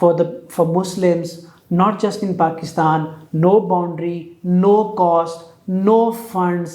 for Muslims, not just in Pakistan, no boundary, no cost, no funds,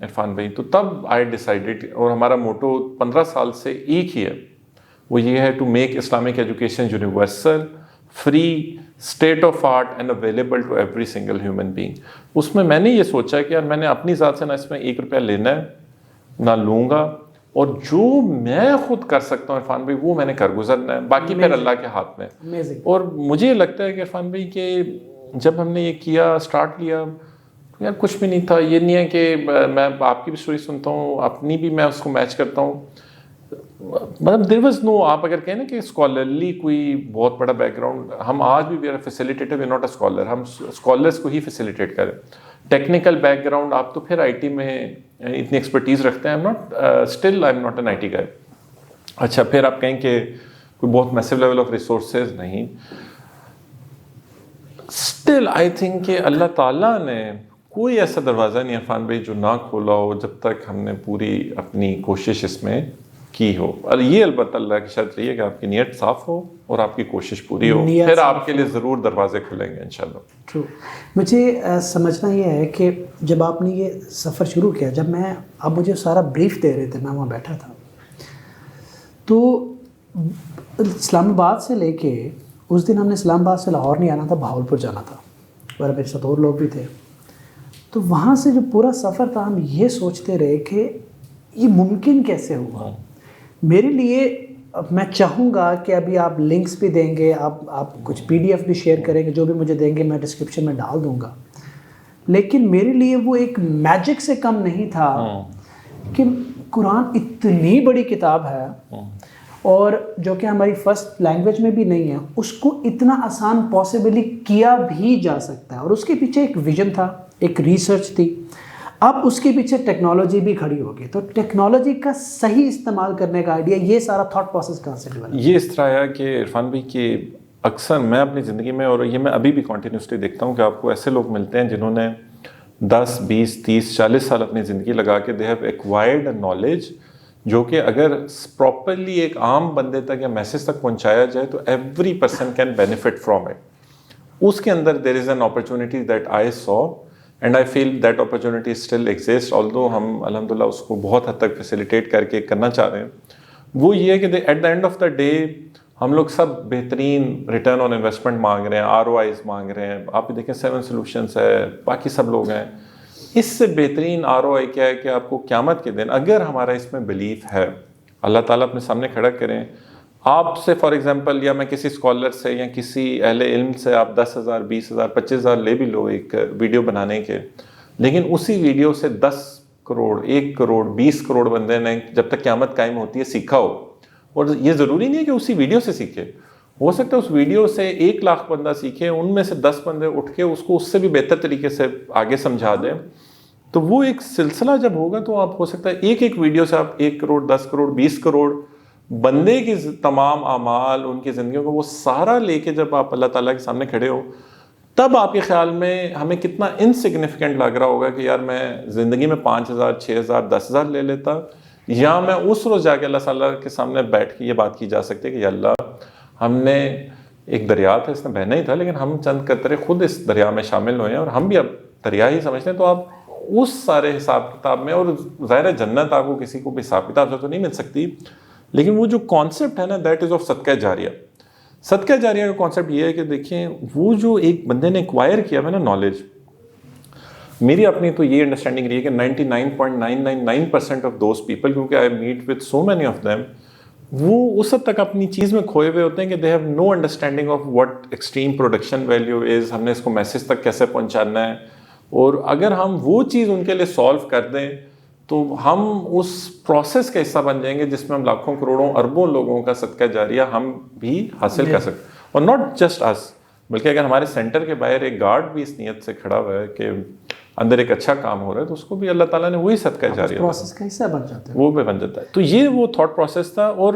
Irfan بھائی, تو تب آئی decided, اور ہمارا موٹو 15 سال سے ایک ہی ہے, وہ یہ ہے to make Islamic education universal, free, state of art and available to every single human being. اس میں نے یہ سوچا کہ یار میں نے اپنی ذات سے نہ اس میں 1 روپیہ لینا ہے نہ لوں گا, اور جو میں خود کر سکتا ہوں عرفان بھائی وہ میں نے کر گزرنا ہے, باقی پھر اللہ کے ہاتھ میں. اور مجھے یہ لگتا ہے کہ عرفان بھائی کہ جب ہم نے یہ کیا, اسٹارٹ کیا, یار کچھ بھی نہیں تھا. یہ نہیں ہے کہ میں آپ کی بھی اسٹوری سنتا ہوں, اپنی بھی میں اس کو میچ کرتا ہوں, مطلب دیر واز نو, آپ اگر کہیں نا کہ اسکالرلی کوئی بہت بڑا بیک گراؤنڈ, ہم آج بھی we are facilitator, we are not a scholar, ہم اسکالرس کو ہی فیسیلیٹیٹ کریں. ٹیکنیکل بیک گراؤنڈ آپ تو پھر آئی ٹی میں اتنی ایکسپرٹیز رکھتے ہیں, still I am not an I T guy. اچھا, پھر آپ کہیں کہ کوئی بہت میسو لیول آف ریسورسز نہیں, اسٹل آئی تھنک کہ اللہ تعالیٰ نے کوئی ایسا دروازہ نہیں عرفان بھائی جو نہ کھولا ہو جب تک ہم نے پوری اپنی کوشش اس میں کی ہو. اور یہ البتہ اللہ کی شرط رہی ہے کہ آپ کی نیت صاف ہو اور آپ کی کوشش پوری ہو, پھر آپ کے لیے ضرور دروازے کھلیں گے انشاءاللہ. ٹرو. مجھے سمجھنا یہ ہے کہ جب آپ نے یہ سفر شروع کیا, جب میں, آپ مجھے سارا بریف دے رہے تھے, میں وہاں بیٹھا تھا, تو اسلام آباد سے لے کے اس دن ہم نے اسلام آباد سے لاہور نہیں آنا تھا, بہاولپور جانا تھا, اور میرے ساتھ اور لوگ بھی تھے. تو وہاں سے جو پورا سفر تھا ہم یہ سوچتے رہے کہ یہ ممکن کیسے ہوا. میرے لیے میں چاہوں گا کہ ابھی آپ لنکس بھی دیں گے, آپ کچھ PDF بھی شیئر کریں گے, جو بھی مجھے دیں گے میں ڈسکرپشن میں ڈال دوں گا. لیکن میرے لیے وہ ایک میجک سے کم نہیں تھا کہ قرآن اتنی بڑی کتاب ہے, اور جو کہ ہماری فرسٹ لینگویج میں بھی نہیں ہے, اس کو اتنا آسان پاسبلی کیا بھی جا سکتا ہے. اور اس کے پیچھے ایک ویژن تھا, ایک ریسرچ تھی, اب اس کے پیچھے ٹیکنالوجی بھی کھڑی ہوگی. تو ٹیکنالوجی کا صحیح استعمال کرنے کا آئیڈیا, یہ سارا تھاٹ پروسیس کہاں سے ڈیولپ؟ یہ اس طرح ہے کہ عرفان بھائی کہ اکثر میں اپنی زندگی میں, اور یہ میں ابھی بھی کنٹینیوسلی دیکھتا ہوں کہ آپ کو ایسے لوگ ملتے ہیں جنہوں نے 10, 20, 30, 40 سال اپنی زندگی لگا کے دے ہیو ایکوائرڈ نالج, جو کہ اگر پراپرلی ایک عام بندے تک یا میسج تک پہنچایا جائے تو every person can benefit from it. اس کے اندر there is an opportunity that I saw, and I feel that opportunity still exist, although ہم الحمدللہ اس کو بہت حد تک فیسیلیٹیٹ کر کے کرنا چاہ رہے ہیں. وہ یہ ہے کہ at the end of the day ہم لوگ سب بہترین ریٹرن آن انویسٹمنٹ مانگ رہے ہیں, ROIs مانگ رہے ہیں. آپ بھی دیکھیں 7 سولوشنس ہے, باقی سب لوگ ہیں. اس سے بہترین ROI کیا ہے کہ آپ کو قیامت کے دن اگر ہمارا اس میں بلیف ہے, اللہ تعالیٰ اپنے سامنے کھڑا کریں, آپ سے فار ایگزامپل یا میں کسی اسکالر سے یا کسی اہل علم سے آپ 10,000, 20,000, 25,000 لے بھی لو ایک ویڈیو بنانے کے, لیکن اسی ویڈیو سے 10 کروڑ, 1 کروڑ, 20 کروڑ بندے نے جب تک قیامت قائم ہوتی ہے سیکھا ہو. اور یہ ضروری نہیں ہے کہ اسی ویڈیو سے سیکھے, ہو سکتا ہے اس ویڈیو سے 1 لاکھ بندہ سیکھے, ان میں سے 10 بندے اٹھ کے اس کو اس سے بھی بہتر طریقے سے آگے سمجھا دیں. تو وہ ایک سلسلہ جب ہوگا تو آپ ہو سکتا ہے ایک ویڈیو سے آپ 1 کروڑ, 10 کروڑ, 20 کروڑ بندے کی تمام اعمال, ان کی زندگیوں کو وہ سارا لے کے جب آپ اللہ تعالیٰ کے سامنے کھڑے ہو, تب آپ کے خیال میں ہمیں کتنا انسگنیفیکنٹ لگ رہا ہوگا کہ یار میں زندگی میں 5,000, 6,000, 10,000 لے لیتا, یا میں اس روز جا کے اللہ تعالیٰ کے سامنے بیٹھ کے یہ بات کی جا سکتی ہے کہ یا اللہ, ہم نے ایک دریا تھا, اس میں بہنا ہی تھا, لیکن ہم چند قطرے خود اس دریا میں شامل ہوئے ہیں اور ہم بھی اب دریا ہی سمجھتے ہیں. تو آپ اس سارے حساب کتاب میں, اور ظاہر جنت آپ کو کسی کو بھی حساب کتاب سے تو نہیں مل سکتی, لیکن وہ جو کانسیپٹ ہے نا, دیٹ از آف صدقہ جاریہ. صدقہ جاریہ کا کانسیپٹ یہ ہے کہ دیکھیں وہ جو ایک بندے نے ایکوائر کیا ہے نا نالج, میری اپنی تو یہ انڈرسٹینڈنگ رہی ہے کہ 99.999% آف دوز پیپل, کیونکہ I met with so many of them, وہ اس حد تک اپنی چیز میں کھوئے ہوئے ہوتے ہیں کہ they have no understanding of what extreme production value is, ہم نے اس کو میسج تک کیسے پہنچانا ہے. اور اگر ہم وہ چیز ان کے لیے سالو کر دیں تو ہم اس پروسیس کا حصہ بن جائیں گے جس میں ہم لاکھوں کروڑوں اربوں لوگوں کا صدقہ جاریہ ہم بھی حاصل کر سکتے. اور ناٹ جسٹ اس, بلکہ اگر ہمارے سینٹر کے باہر ایک گارڈ بھی اس نیت سے کھڑا ہوا ہے کہ اندر ایک اچھا کام ہو رہا ہے, تو اس کو بھی اللہ تعالیٰ نے وہی صدقہ جاریہ پروسیس کا حصہ بن جاتا ہے, وہ بھی بن جاتا ہے. تو یہ وہ تھاٹ پروسیس تھا. اور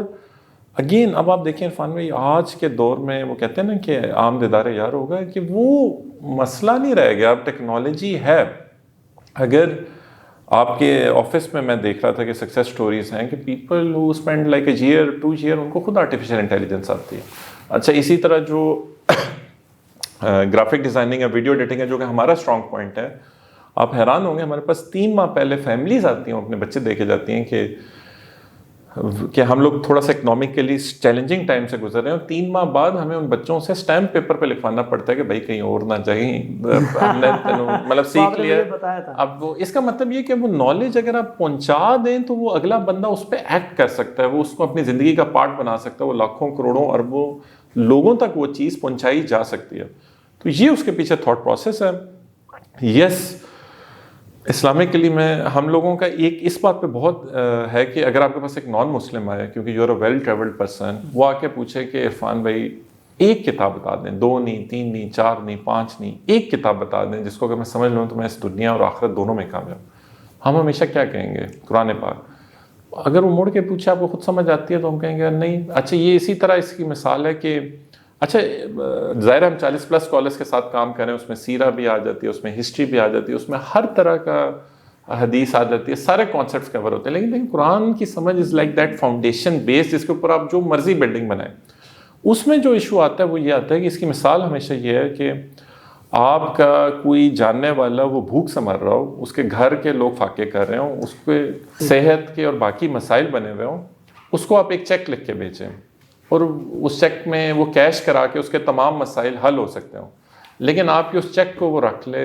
اگین اب آپ دیکھیں عرفان بھائی, آج کے دور میں وہ کہتے ہیں نا کہ عام دیدار یار ہوگا, کہ وہ مسئلہ نہیں رہ گیا. اب ٹیکنالوجی ہے. اگر آپ کے آفس میں دیکھ رہا تھا کہ سکسیس سٹوریز ہیں کہ people who spend like a year 2 year, ان کو خود آرٹیفیشیل انٹیلیجنس آتی ہے. اچھا, اسی طرح جو گرافک ڈیزائننگ ہے, ویڈیو ایڈیٹنگ ہے, جو کہ ہمارا اسٹرانگ پوائنٹ ہے, آپ حیران ہوں گے ہمارے پاس 3 ماہ پہلے فیملیز آتی ہیں، اپنے بچے دیکھے جاتی ہیں کہ ہم لوگ تھوڑا سا اکنامکلی چیلنجنگ ٹائم سے گزر رہے ہیں، اور 3 ماہ بعد ہمیں ان بچوں سے اسٹیمپ پیپر پہ لکھوانا پڑتا ہے کہ بھائی کہیں اور نہ جائیں، ہم نے مطلب سیکھ لیا۔ اب وہ اس کا مطلب یہ کہ وہ نالج اگر آپ پہنچا دیں تو وہ اگلا بندہ اس پہ ایکٹ کر سکتا ہے، وہ اس کو اپنی زندگی کا پارٹ بنا سکتا ہے، وہ لاکھوں کروڑوں اربوں لوگوں تک وہ چیز پہنچائی جا سکتی ہے۔ تو یہ اس کے پیچھے تھاٹ پروسیس ہے۔ یس، اسلامکلی میں ہم لوگوں کا ایک اس بات پہ بہت ہے کہ اگر آپ کے پاس ایک نان مسلم آئے، کیونکہ you are a well travelled person, وہ آ کے پوچھے کہ عرفان بھائی ایک کتاب بتا دیں، 2 نہیں، 3 نہیں، 4 نہیں، 5 نہیں، ایک کتاب بتا دیں جس کو اگر میں سمجھ لوں تو میں اس دنیا اور آخرت دونوں میں کامیاب، ہم ہمیشہ کیا کہیں گے؟ قرآن پاک۔ اگر وہ مڑ کے پوچھے آپ کو خود سمجھ آتی ہے تو ہم کہیں گے نہیں۔ اچھا، یہ اسی طرح اس کی مثال ہے کہ اچھا ظاہر ہم 40+ اسکالرس کے ساتھ کام کریں، اس میں سیرہ بھی آ جاتی ہے، اس میں ہسٹری بھی آ جاتی ہے، اس میں ہر طرح کا حدیث آ جاتی ہے، سارے کانسیپٹس کور ہوتے ہیں، لیکن قرآن کی سمجھ از لائک دیٹ فاؤنڈیشن بیس جس کے اوپر آپ جو مرضی بلڈنگ بنائیں۔ اس میں جو ایشو آتا ہے وہ یہ آتا ہے کہ اس کی مثال ہمیشہ یہ ہے کہ آپ کا کوئی جاننے والا وہ بھوک سے مر رہا ہو، اس کے گھر کے لوگ فاقے کر رہے ہوں، اس کے صحت کے اور باقی مسائل بنے ہوئے ہوں، اس کو آپ ایک چیک لکھ کے بھیجیں اور اس چیک میں وہ کیش کرا کے اس کے تمام مسائل حل ہو سکتے ہوں، لیکن آپ کی اس چیک کو وہ رکھ لے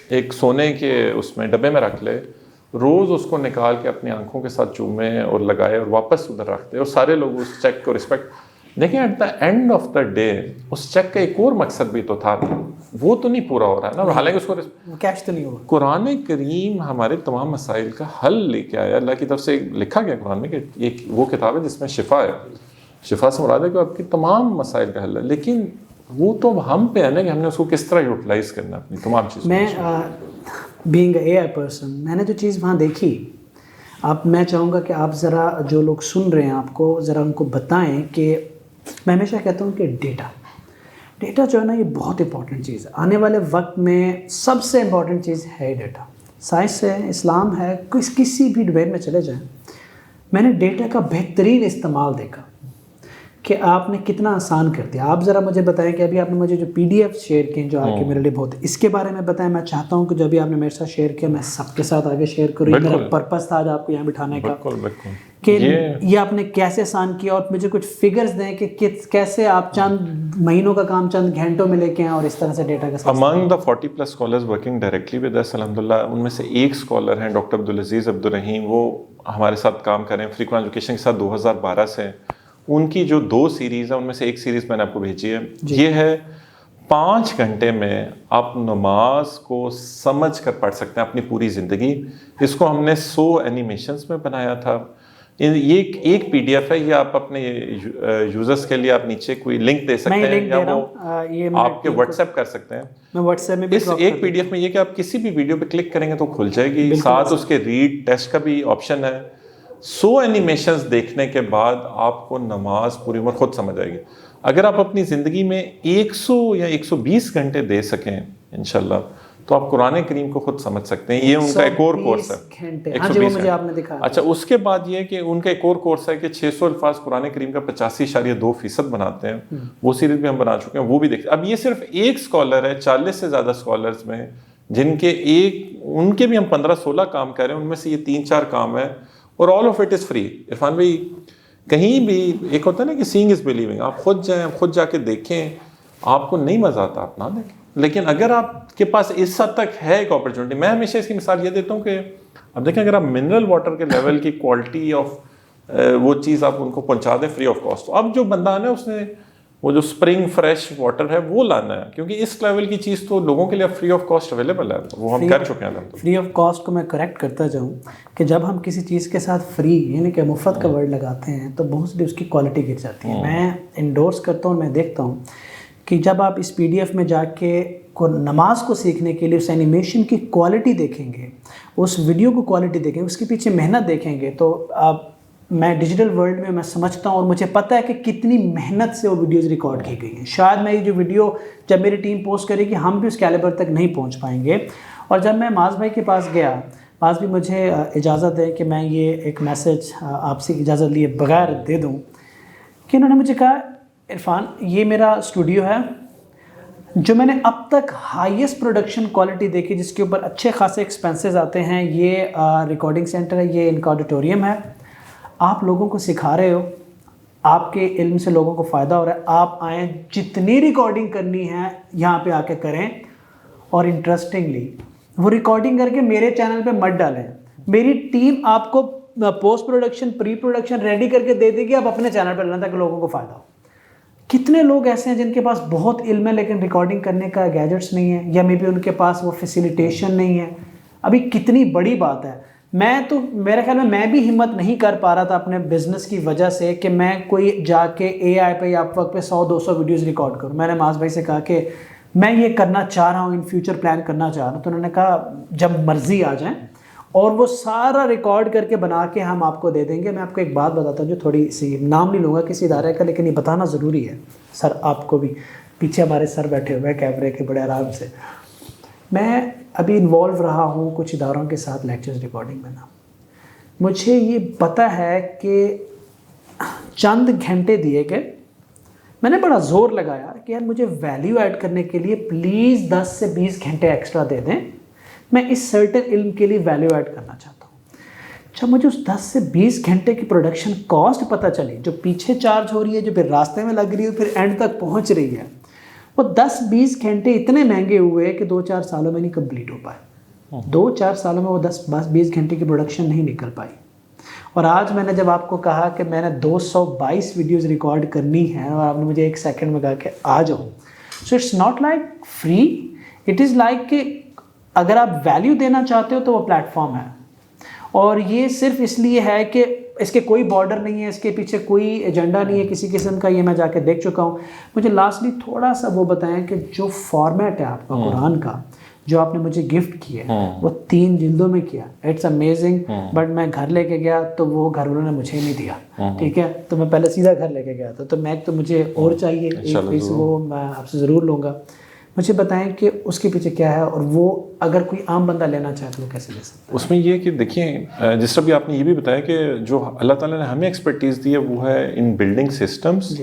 ایک سونے کے اس میں ڈبے میں رکھ لے، روز اس کو نکال کے اپنی آنکھوں کے ساتھ چومے اور لگائے اور واپس ادھر رکھ دے، اور سارے لوگ اس چیک کو رسپیکٹ۔ دیکھیں at the end of the day اس چیک کا ایک اور مقصد بھی تو تھا، وہ تو نہیں پورا ہو رہا ہے نا، حالانکہ اس کو کیش تو نہیں ہوا۔ قرآن کریم ہمارے تمام مسائل کا حل لے کے آیا، اللہ کی طرف سے لکھا گیا قرآن میں کہ ایک وہ کتاب ہے جس میں شفا ہے، شفا سے مراد ہے کہ آپ کی تمام مسائل کا حل ہے، لیکن وہ تو ہم پہ ہے نا کہ ہم نے اس کو کس طرح یوٹیلائز کرنا ہے اپنی تمام چیزوں۔ میں بینگ اے آئی پرسن، میں نے جو چیز وہاں دیکھی، میں چاہوں گا کہ آپ ذرا جو لوگ سن رہے ہیں آپ کو ذرا ان کو بتائیں کہ میں ہمیشہ کہتا ہوں کہ ڈیٹا جو ہے نا یہ بہت امپورٹنٹ چیز ہے، آنے والے وقت میں سب سے امپورٹنٹ چیز ہے ڈیٹا۔ سائنس ہے، اسلام ہے، کسی بھی ڈومین میں چلے جائیں، میں نے ڈیٹا کا بہترین استعمال دیکھا کہ آپ نے کتنا آسان کر دیا۔ آپ ذرا مجھے بتائیں کہ ابھی آپ نے مجھے جو PDF شیئر کیں جو آ کے میرے لیے بہت، اس کے بارے میں بتائیں۔ میں چاہتا ہوں کہ جو ابھی آپ نے میرے ساتھ شیئر کیا میں سب کے ساتھ آگے شیئر کروں، یہ میرا پرپس تھا آج آپ کو یہاں بٹھانے کا کہ یہ آپ نے کیسے آسان کیا، اور مجھے کچھ فگرز دیں کہ کیسے آپ چند مہینوں کا کام چند گھنٹوں میں لے کے آئیں اور اس طرح سے ڈیٹا کا۔ Among the 40+ scholars working directly with us الحمدللہ، ان میں سے ایک اسکالر ہیں ڈاکٹر عبدالعزیز عبدالرحیم، وہ ہمارے ساتھ کام کر رہے ہیں فری قرآن ایجوکیشن کے ساتھ 2012 سے۔ ان کی جو 2 سیریز ہیں ان میں سے ایک سیریز میں نے آپ کو بھیجی ہے، یہ ہے 5 گھنٹے میں آپ نماز کو سمجھ کر پڑھ سکتے ہیں اپنی پوری زندگی۔ اس کو ہم نے 100 اینیمیشنز میں بنایا تھا۔ یہ ایک PDF ہے، یہ آپ اپنے یوزرز کے لیے آپ نیچے کوئی لنک دے سکتے ہیں یا وہ آپ کے واٹس ایپ کر سکتے ہیں۔ میں واٹس ایپ میں بھی اس ایک PDF میں یہ کہ آپ کسی بھی ویڈیو پہ کلک کریں گے تو کھل جائے گی، ساتھ اس کے ریڈ ٹیسٹ کا بھی آپشن ہے۔ 100 اینیمیشنز دیکھنے کے بعد آپ کو نماز پوری عمر خود سمجھ آئے گی۔ اگر آپ اپنی زندگی میں 100 یا 120 گھنٹے دے سکیں انشاءاللہ تو آپ قرآن کریم کو خود سمجھ سکتے ہیں۔ یہ ان کا ایک اور کورس ہے، 120 گھنٹے۔ اچھا، اس کے بعد یہ کہ ان کا ایک اور کورس ہے کہ 600 الفاظ قرآن کریم کا 85.2% بناتے ہیں، وہ سیریز بھی ہم بنا چکے ہیں، وہ بھی دیکھتے ہیں۔ اب یہ صرف ایک اسکالر ہے 40 سے زیادہ اسکالرز میں، جن کے ان کے بھی ہم 15-16 کام کر رہے ہیں، ان میں سے یہ 3-4 کام ہے، اور all of it is free. Irfan بھائی کہیں بھی ایک ہوتا ہے نا کہ سینگ از بلیونگ، آپ خود جائیں، خود جا کے دیکھیں، آپ کو نہیں مزہ آتا آپ نہ دیکھیں، لیکن اگر آپ کے پاس اس حد تک ہے ایک اپرچونٹی، میں ہمیشہ اس کی مثال یہ دیتا ہوں کہ اب دیکھیں اگر آپ منرل واٹر کے لیول کی کوالٹی آف وہ چیز آپ ان کو پہنچا دیں فری آف کاسٹ، اب جو بندہ آنا ہے اس نے وہ جو اسپرنگ فریش واٹر ہے وہ لانا ہے، کیونکہ اس لیول کی چیز تو لوگوں کے لیے فری آف کاسٹ اویلیبل ہے، وہ ہم کر چکے ہیں۔ فری آف کاسٹ کو میں کریکٹ کرتا جاؤں کہ جب ہم کسی چیز کے ساتھ فری یعنی کہ مفت کا ورڈ لگاتے ہیں تو بہت سی اس کی کوالٹی گر جاتی ہے۔ میں انڈورس کرتا ہوں، میں دیکھتا ہوں کہ جب آپ اس PDF میں جا کے نماز کو سیکھنے کے لیے اس اینیمیشن کی کوالٹی دیکھیں گے، اس ویڈیو کو کوالٹی دیکھیں گے، اس کے پیچھے محنت دیکھیں گے، تو آپ میں ڈیجیٹل ورلڈ میں سمجھتا ہوں اور مجھے پتہ ہے کہ کتنی محنت سے وہ ویڈیوز ریکارڈ کی گئی ہیں۔ شاید میں یہ جو ویڈیو جب میری ٹیم پوسٹ کرے گی ہم بھی اس کیلیبر تک نہیں پہنچ پائیں گے۔ اور جب میں معاذ بھائی کے پاس گیا، معاذ بھی مجھے اجازت دے کہ میں یہ ایک میسج آپ سے اجازت لیے بغیر دے دوں کہ انہوں نے مجھے کہا عرفان یہ میرا اسٹوڈیو ہے، جو میں نے اب تک ہائیسٹ پروڈکشن کوالٹی دیکھی جس کے اوپر اچھے خاصے ایکسپینسز آتے ہیں، یہ ریکارڈنگ سینٹر ہے، یہ ان کا آڈیٹوریم ہے. آپ لوگوں کو سکھا رہے ہو، آپ کے علم سے لوگوں کو فائدہ ہو رہا ہے. آپ آئیں، جتنی ریکارڈنگ کرنی ہے یہاں پہ آ کے کریں، اور انٹرسٹنگلی وہ ریکارڈنگ کر کے میرے چینل پہ مت ڈالیں. میری ٹیم آپ کو پوسٹ پروڈکشن پری پروڈکشن ریڈی کر کے دے دے گی، آپ اپنے چینل پہ ڈالیں تاکہ لوگوں کو فائدہ ہو. کتنے لوگ ایسے ہیں جن کے پاس بہت علم ہے لیکن ریکارڈنگ کرنے کا گیجٹس نہیں ہے، یا مے بی ان کے پاس وہ فیسیلیٹیشن نہیں ہے. ابھی کتنی بڑی بات ہے. میں تو میرے خیال میں بھی ہمت نہیں کر پا رہا تھا اپنے بزنس کی وجہ سے کہ میں کوئی جا کے اے آئی پہ یا اپ ورک پہ 100-200 ویڈیوز ریکارڈ کروں. میں نے معاذ بھائی سے کہا کہ میں یہ کرنا چاہ رہا ہوں، ان فیوچر پلان کرنا چاہ رہا ہوں. تو انہوں نے کہا جب مرضی آ جائیں، اور وہ سارا ریکارڈ کر کے بنا کے ہم آپ کو دے دیں گے. میں آپ کو ایک بات بتاتا ہوں جو تھوڑی سی، نام نہیں لوں گا کسی ادارے کا، لیکن یہ بتانا ضروری ہے. سر آپ کو بھی، پیچھے ہمارے سر بیٹھے ہوئے ہیں کیمرے کے بڑے آرام سے. میں ابھی انوالو رہا ہوں کچھ اداروں کے ساتھ لیکچرز ریکارڈنگ میں. نا مجھے یہ پتہ ہے کہ چند گھنٹے دیے گئے، میں نے بڑا زور لگایا کہ یار مجھے ویلیو ایڈ کرنے کے لیے پلیز 10 سے 20 گھنٹے ایکسٹرا دے دیں، میں اس سرٹن علم کے لیے ویلیو ایڈ کرنا چاہتا ہوں. جب مجھے اس 10 سے 20 گھنٹے کی پروڈکشن کاسٹ پتہ چلی، جو پیچھے چارج ہو رہی ہے، جو پھر راستے میں لگ رہی ہے، پھر اینڈ تک پہنچ رہی ہے، وہ 10-20 گھنٹے اتنے مہنگے ہوئے کہ 2-4 سالوں میں نہیں کمپلیٹ ہو پائے. 2-4 سالوں میں وہ 10-20 گھنٹے کی پروڈکشن نہیں نکل پائی. اور آج میں نے جب آپ کو کہا کہ میں نے 222 ویڈیوز ریکارڈ کرنی ہے اور آپ نے مجھے 1 سیکنڈ میں کہا کہ آ جاؤ، so it's not like free, it is like کہ اگر آپ ویلیو دینا چاہتے ہو تو وہ پلیٹ فارم ہے. اور یہ صرف اس لیے ہے کہ اس کے کوئی بارڈر نہیں ہے، اس کے پیچھے کوئی ایجنڈا نہیں ہے کسی قسم کا. یہ میں جا کے دیکھ چکا ہوں. مجھے لاسٹلی تھوڑا سا وہ بتائیں کہ جو فارمیٹ ہے آپ کا قرآن کا جو آپ نے مجھے گفٹ کیا ہے، وہ 3 جلدوں میں کیا، اٹس امیزنگ. بٹ میں گھر لے کے گیا تو وہ گھر والوں نے مجھے نہیں دیا، ٹھیک ہے. تو میں پہلے سیدھا گھر لے کے گیا تھا، تو میں تو مجھے اور چاہیے ایک پیس، وہ میں آپ سے ضرور لوں گا. مجھے بتائیں کہ اس کے پیچھے کیا ہے، اور وہ اگر کوئی عام بندہ لینا چاہے تو وہ کیسے لے سکتا ہے؟ اس میں یہ کہ دیکھیں، جس طرح بھی آپ نے یہ بھی بتایا کہ جو اللہ تعالیٰ نے ہمیں ایکسپرٹیز دی ہے وہ ہے in building systems,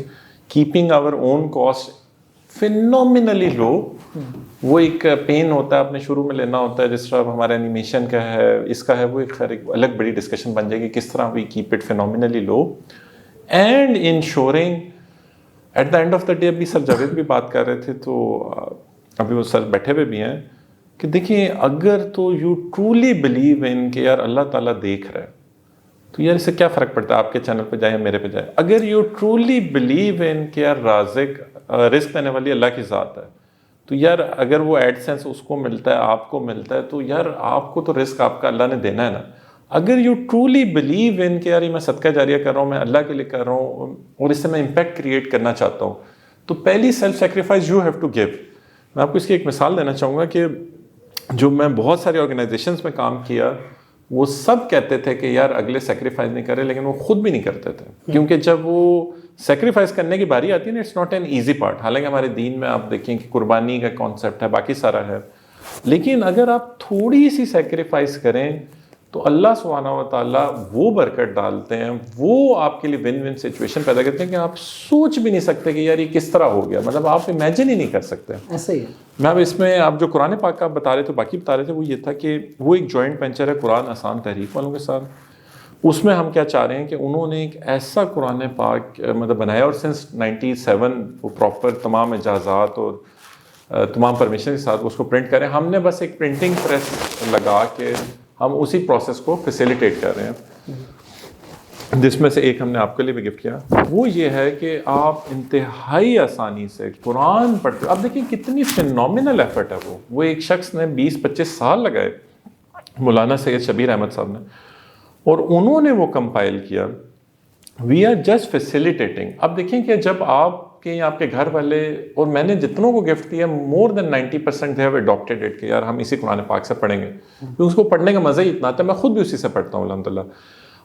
keeping our own cost phenomenally low. وہ ایک پین ہوتا ہے، آپ نے شروع میں لینا ہوتا ہے، جس طرح ہمارا اینیمیشن کا ہے، اس کا ہے، وہ ایک الگ بڑی ڈسکشن بن جائے گی کس طرح we keep it phenomenally low and ensuring at the end of the day. ابھی سر جاوید بھی بات کر رہے تھے، تو ابھی وہ سر بیٹھے ہوئے بھی ہیں کہ دیکھیں اگر تو یو ٹرولی بلیو ان کہ یار اللہ تعالیٰ دیکھ رہا ہے، تو یار اس سے کیا فرق پڑتا ہے آپ کے چینل پہ جائے یا میرے پہ جائے. اگر یو ٹرولی بلیو ان کہ یار رزق دینے والی اللہ کی ذات ہے، تو یار اگر وہ ایڈ سینس اس کو ملتا ہے، آپ کو ملتا ہے، تو یار آپ کو تو رزق آپ کا اللہ نے دینا ہے نا. اگر یو ٹرولی بلیو ان کہ یار یہ میں صدقہ جاریہ کر رہا ہوں، میں اللہ کے لیے کر رہا ہوں اور اس سے میں امپیکٹ کریٹ کرنا چاہتا ہوں، تو پہلی self sacrifice you have to give. میں آپ کو اس کی ایک مثال دینا چاہوں گا کہ جو میں بہت سارے آرگنائزیشنز میں کام کیا، وہ سب کہتے تھے کہ یار اگلے سیکریفائز نہیں کرے، لیکن وہ خود بھی نہیں کرتے تھے. کیونکہ جب وہ سیکریفائز کرنے کی باری آتی ہے نا، it's not an easy part. حالانکہ ہمارے دین میں آپ دیکھیں کہ قربانی کا کانسیپٹ ہے، باقی سارا ہے، لیکن اگر آپ تھوڑی سی سیکریفائز کریں تو اللہ سبحانہ و تعالیٰ وہ برکت ڈالتے ہیں، وہ آپ کے لیے ون ون سچویشن پیدا کرتے ہیں کہ آپ سوچ بھی نہیں سکتے کہ یار یہ کس طرح ہو گیا، مطلب آپ امیجن ہی نہیں کر سکتے. ایسا ہی ہے. میں اب اس میں آپ جو قرآن پاک کا بتا رہے تھے، باقی بتا رہے تھے، وہ یہ تھا کہ وہ ایک جوائنٹ وینچر ہے قرآن آسان تحریک والوں کے ساتھ. اس میں ہم کیا چاہ رہے ہیں کہ انہوں نے ایک ایسا قرآن پاک مطلب بنایا، اور سنس 97 وہ پراپر تمام اجازات اور تمام پرمیشن کے ساتھ اس کو پرنٹ کریں. ہم نے بس ایک پرنٹنگ پریس لگا کے ہم اسی پروسیس کو فیسیلیٹیٹ کر رہے ہیں، جس میں سے ایک ہم نے آپ کے لیے بھی گفٹ کیا. وہ یہ ہے کہ آپ انتہائی آسانی سے قرآن پڑھتے. اب دیکھیں کتنی فینومینل ایفرٹ ہے. وہ ایک شخص نے 20-25 سال لگائے، مولانا سید شبیر احمد صاحب نے، اور انہوں نے وہ کمپائل کیا. We are just facilitating. اب دیکھیں کہ جب آپ کے آپ کے گھر والے، اور میں نے جتنوں کو گفٹ دیا، مور دین 90% دے ہیو اڈاپٹیڈ اٹ کہ یار ہم اسی قرآن پاک سے پڑھیں گے، کیونکہ اس کو پڑھنے کا مزہ ہی اتنا آتا ہے. میں خود بھی اسی سے پڑھتا ہوں الحمدللہ.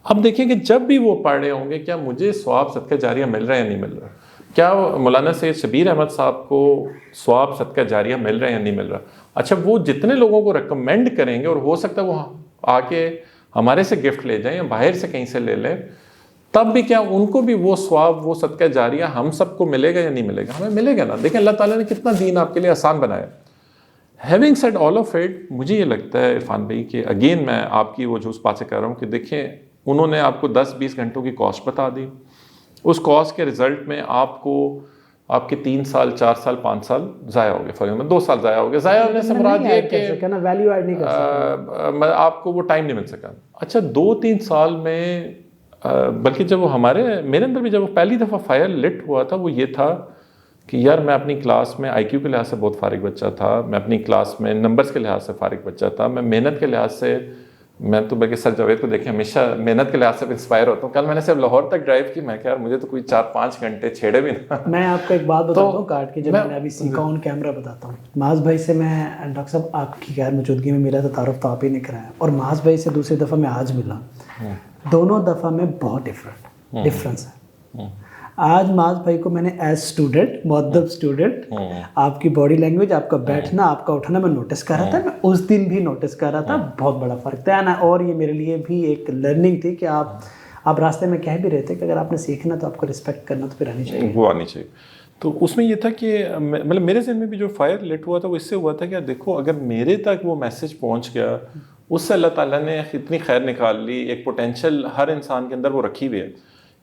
اب دیکھیں کہ جب بھی وہ پڑھ رہے ہوں گے، کیا مجھے ثواب صدقہ جاریہ مل رہا ہے یا نہیں مل رہا؟ کیا مولانا سید شبیر احمد صاحب کو ثواب صدقہ جاریہ مل رہا ہے یا نہیں مل رہا؟ اچھا، وہ جتنے لوگوں کو ریکمینڈ کریں گے، اور ہو سکتا ہے وہ آ کے ہمارے سے گفٹ لے جائیں یا باہر سے کہیں سے لے لیں، تب بھی کیا ان کو بھی وہ ثواب وہ صدقہ جاریہ ہم سب کو ملے گا یا نہیں ملے گا؟ ہمیں ملے گا نا. دیکھیں اللہ تعالیٰ نے کتنا دین آپ کے لیے آسان بنایا. Having said all of it, مجھے یہ لگتا ہے عرفان بھائی کہ اگین میں آپ کی وہ جو اس بات سے کہہ رہا ہوں کہ دیکھیں انہوں نے آپ کو 10-20 گھنٹوں کی کاسٹ بتا دی. اس کاسٹ کے رزلٹ میں آپ کو آپ کے 3 سال 4 سال 5 سال ضائع ہو گئے, فار ایگزامپل 2 سال ضائع ہو گئے. ضائع ہونے سے مراد یہ کہ ویلیو ایڈ نہیں کر سکتے, آپ کو وہ ٹائم نہیں مل سکا. اچھا 2-3 سال میں بلکہ جب وہ میرے اندر بھی جب وہ پہلی دفعہ فائر لٹ ہوا تھا وہ یہ تھا کہ یار میں اپنی کلاس میں آئی کیو کے لحاظ سے بہت فارغ بچہ تھا, میں اپنی کلاس میں نمبرز کے لحاظ سے فارغ بچہ تھا, میں محنت کے لحاظ سے, میں تو بلکہ سر جاوید کو دیکھیں ہمیشہ محنت کے لحاظ سے انسپائر ہوتا ہوں. کل میں نے صرف لاہور تک ڈرائیو کی, میں کہ یار مجھے تو کوئی 4-5 گھنٹے چھیڑے بھی نہ. میں آپ کو ایک بات بتاتا ہوں کاٹ کے, جب میں نے ابھی سیکھا آن کیمرہ بتاتا ہوں. معاذ بھائی سے میں ڈاکٹر صاحب آپ کی غیر موجودگی میں ملا تو تعارف تو آپ ہی نے کرایا, اور معاذ بھائی سے دوسری دفعہ میں آج ملا, دونوں دفعہ میں بہت ڈفرینس ہے. آج معاذ بھائی کو میں نے ایز اسٹوڈنٹ, مؤدب اسٹوڈنٹ, آپ کی باڈی لینگویج, آپ کا بیٹھنا, آپ کا اٹھنا میں نوٹس کر رہا تھا. میں اس دن بھی نوٹس کر رہا تھا, بہت بڑا فرق تھا. اور یہ میرے لیے بھی ایک لرننگ تھی کہ آپ راستے میں کہہ بھی رہے تھے کہ اگر آپ نے سیکھنا تو آپ کو رسپیکٹ کرنا تو پھر آنی چاہیے, وہ آنی چاہیے. تو اس میں یہ تھا کہ مطلب میرے ذہن میں بھی جو فائر لٹ ہوا تھا وہ اس سے ہوا تھا کہ دیکھو اگر میرے تک وہ میسج پہنچ گیا, اس سے اللہ تعالیٰ نے اتنی خیر نکال لی, ایک پوٹینشیل ہر انسان کے اندر وہ رکھی ہوئی ہے.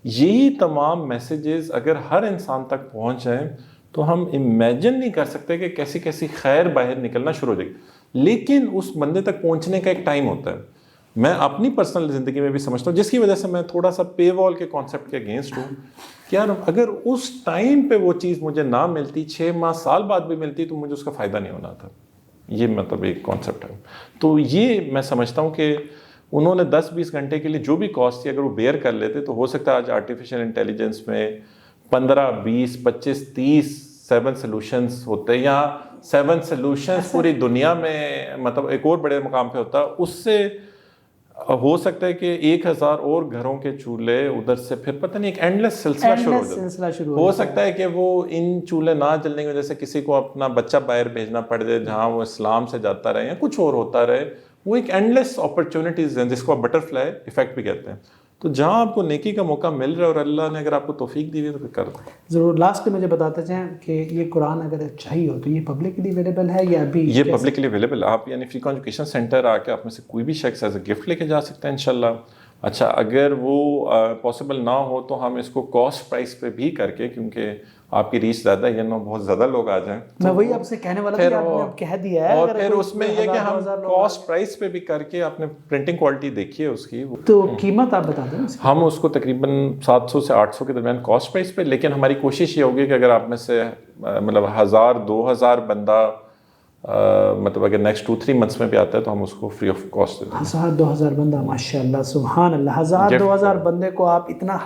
یہی تمام میسیجز اگر ہر انسان تک پہنچ جائیں تو ہم امیجن نہیں کر سکتے کہ کیسی کیسی خیر باہر نکلنا شروع ہو جائے گی. لیکن اس بندے تک پہنچنے کا ایک ٹائم ہوتا ہے. میں اپنی پرسنل زندگی میں بھی سمجھتا ہوں, جس کی وجہ سے میں تھوڑا سا پے وال کے کانسیپٹ کے اگینسٹ ہوں کہ یار اگر اس ٹائم پہ وہ چیز مجھے نہ ملتی, 6 ماہ سال بعد بھی ملتی, تو مجھے اس کا فائدہ نہیں ہونا تھا. یہ مطلب ایک کانسیپٹ ہے. تو یہ میں سمجھتا ہوں کہ انہوں نے 10-20 گھنٹے کے لیے جو بھی کاسٹ تھی اگر وہ بیئر کر لیتے تو ہو سکتا ہے آج آرٹیفیشیل انٹیلیجنس میں 15-20-25-30 7 سلوشنز ہوتے, یا 7 سلوشنز پوری دنیا میں مطلب ایک اور بڑے مقام پہ ہوتا. اس سے ہو سکتا ہے کہ 1000 اور گھروں کے چولہے ادھر سے پھر پتہ نہیں ایک اینڈلیس سلسلہ شروع ہو جائے. ہو سکتا ہے کہ وہ ان چولہے نہ جلنے کی وجہ سے کسی کو اپنا بچہ باہر بھیجنا پڑ جائے جہاں وہ اسلام سے جاتا رہے یا کچھ اور ہوتا رہے. وہ ایک اینڈلیس اپرچونیٹیز ہیں جس کو آپ بٹر فلائی ایفیکٹ بھی کہتے ہیں. تو جہاں آپ کو نیکی کا موقع مل رہا ہے اور اللہ نے اگر آپ کو توفیق دی ہوئی تو پھر کر دو. ضرور. لاسٹ میں مجھے بتاتے چاہیں کہ یہ قرآن اگر چاہیے ہو تو یہ پبلکلی اویلیبل ہے یا ابھی؟ یہ پبلکلی اویلیبل ہے. آپ یعنی فری ایجوکیشن سینٹر آ کے آپ میں سے کوئی بھی شخص ایز اے گفٹ لے کے جا سکتا ہے انشاءاللہ. اچھا اگر وہ پاسبل نہ ہو تو ہم اس کو کاسٹ پرائس پہ بھی کر کے, کیونکہ آپ کی ریچ زیادہ ہے نا, بہت زیادہ لوگ آ جائیں. میں وہی آپ سے کہنے والا تھا کہ آپ نے اب کہہ دیا ہے. اور پھر اس میں یہ کہ ہم کاسٹ پرائس پہ بھی کر کے آپ نے پرنٹنگ کوالٹی دیکھی ہے اس کی, تو قیمت آپ بتا دیں. ہم اس کو تقریباً 700 سے 800 کے درمیان کاسٹ پرائس پہ, لیکن ہماری کوشش یہ ہوگی کہ اگر آپ میں سے مطلب 1000-2000 بندہ مطلب اگر نیکسٹ 2-3 منتھس میں بھی آتا ہے تو ہم اس کو فری آف کاسٹ دے دیں. 1000-2000 بندہ, ماشاء اللہ سبحان اللہ. 1000-2000 بندے کو آپ اتنا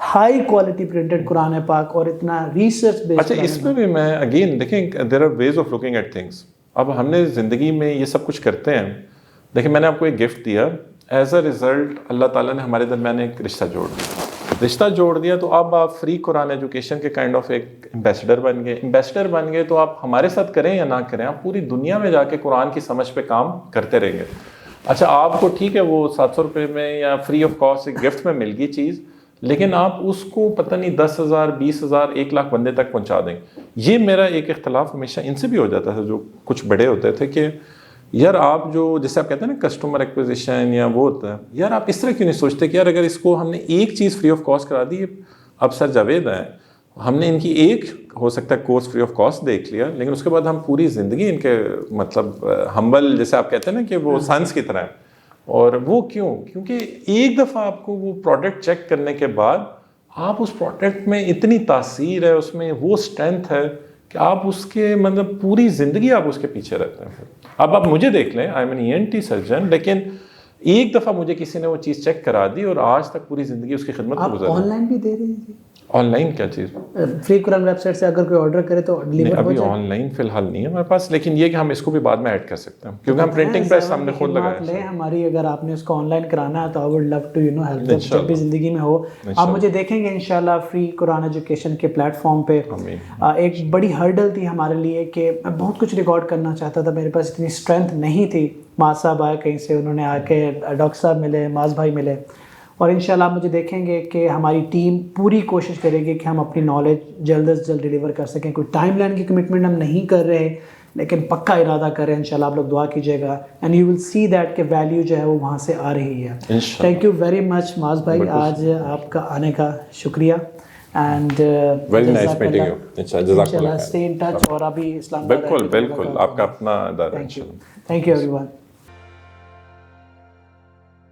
ہائی کوالٹی پرنٹڈ قرآن پاک اور اتنا ریسرچ بیسڈ. اچھا اس میں بھی میں اگین دیکھیں there are ways of looking at things. اب ہم نے زندگی میں یہ سب کچھ کرتے ہیں. دیکھیں میں نے آپ کو ایک گفٹ دیا, ایز اے ریزلٹ اللہ تعالیٰ نے ہمارے درمیان ایک رشتہ جوڑ دیا. تو اب آپ فری قرآن ایجوکیشن کے کائنڈ آف ایک امبیسڈر بن گئے. تو آپ ہمارے ساتھ کریں یا نہ کریں, آپ پوری دنیا میں جا کے قرآن کی سمجھ پہ کام کرتے رہیں گے. اچھا آپ کو ٹھیک ہے وہ 700 روپے میں یا فری آف کاسٹ ایک گفٹ میں مل گئی چیز, لیکن آپ اس کو پتہ نہیں 10,000 20,000 1 لاکھ بندے تک پہنچا دیں. یہ میرا ایک اختلاف ہمیشہ ان سے بھی ہو جاتا تھا جو کچھ بڑے ہوتے تھے کہ یار آپ جو جیسے آپ کہتے ہیں نا کسٹمر ایکوزیشن یا وہ ہوتا ہے, یار آپ اس طرح کیوں نہیں سوچتے کہ یار اگر اس کو ہم نے ایک چیز فری آف کاسٹ کرا دی. اب سر جاوید ہیں, ہم نے ان کی ایک ہو سکتا ہے کورس فری آف کاسٹ دیکھ لیا, لیکن اس کے بعد ہم پوری زندگی ان کے مطلب ہمبل جیسے آپ کہتے ہیں نا کہ وہ سنس کی طرح ہیں. اور وہ کیونکہ ایک دفعہ آپ کو وہ پروڈکٹ چیک کرنے کے بعد آپ اس پروڈکٹ میں اتنی تاثیر ہے, اس میں وہ اسٹرینتھ ہے کہ آپ اس کے مطلب پوری زندگی آپ اس کے پیچھے رہتے ہیں. اب آپ مجھے دیکھ لیں, I am an ENT surgeon, لیکن ایک دفعہ مجھے کسی نے وہ چیز چیک کرا دی اور آج تک پوری زندگی اس کی خدمت میں گزر. آن لائن بھی دے رہے ہیں؟ آن لائن کیا چیز؟ فری قرآن ویب سائٹ سے اگر کوئی آرڈر کرے تو ڈلیور ہو جائے. ابھی آن لائن فی الحال نہیں ہے ہمارے پاس, لیکن یہ کہ ہم اس کو بھی بعد میں ایڈ کر سکتے ہیں کیونکہ ہم پرنٹنگ پریس ہم نے خود لگایا ہے. ہماری اگر آپ نے اس کو آن لائن کرانا ہے تو I would love to help جب بھی زندگی میں ہو. آپ مجھے دیکھیں گے انشاءاللہ فری قرآن ایجوکیشن کے پلیٹ فارم پہ. ایک بڑی ہرڈل تھی ہمارے لیے کہ میں بہت کچھ ریکارڈ کرنا چاہتا تھا, میرے پاس اتنی اسٹرینتھ نہیں تھی. معاذ صاحب آئے کہیں سے, انہوں نے آ کے ڈاکٹر صاحب ملے, معاذ بھائی ملے, اور انشاءاللہ آپ مجھے دیکھیں گے کہ ہماری ٹیم پوری کوشش کرے گی کہ ہم اپنی نالج جلد از جلد ڈیلیور کر سکیں. کوئی ٹائم لائن کی کمٹمنٹ ہم نہیں کر رہے, لیکن پکا ارادہ کریں. انشاءاللہ آپ لوگ دعا کیجیے گا, and you will see that کہ ویلیو جو ہے وہ وہاں سے آ رہی ہے. Thank you very much Muaz بھائی, آج آپ کا آنے کا شکریہ. And very nice meeting you. انشاءاللہ اسٹے ان ٹچ. اور ابھی اسلام آباد بالکل آپ کا اپنا ادارہ. Thank you every one.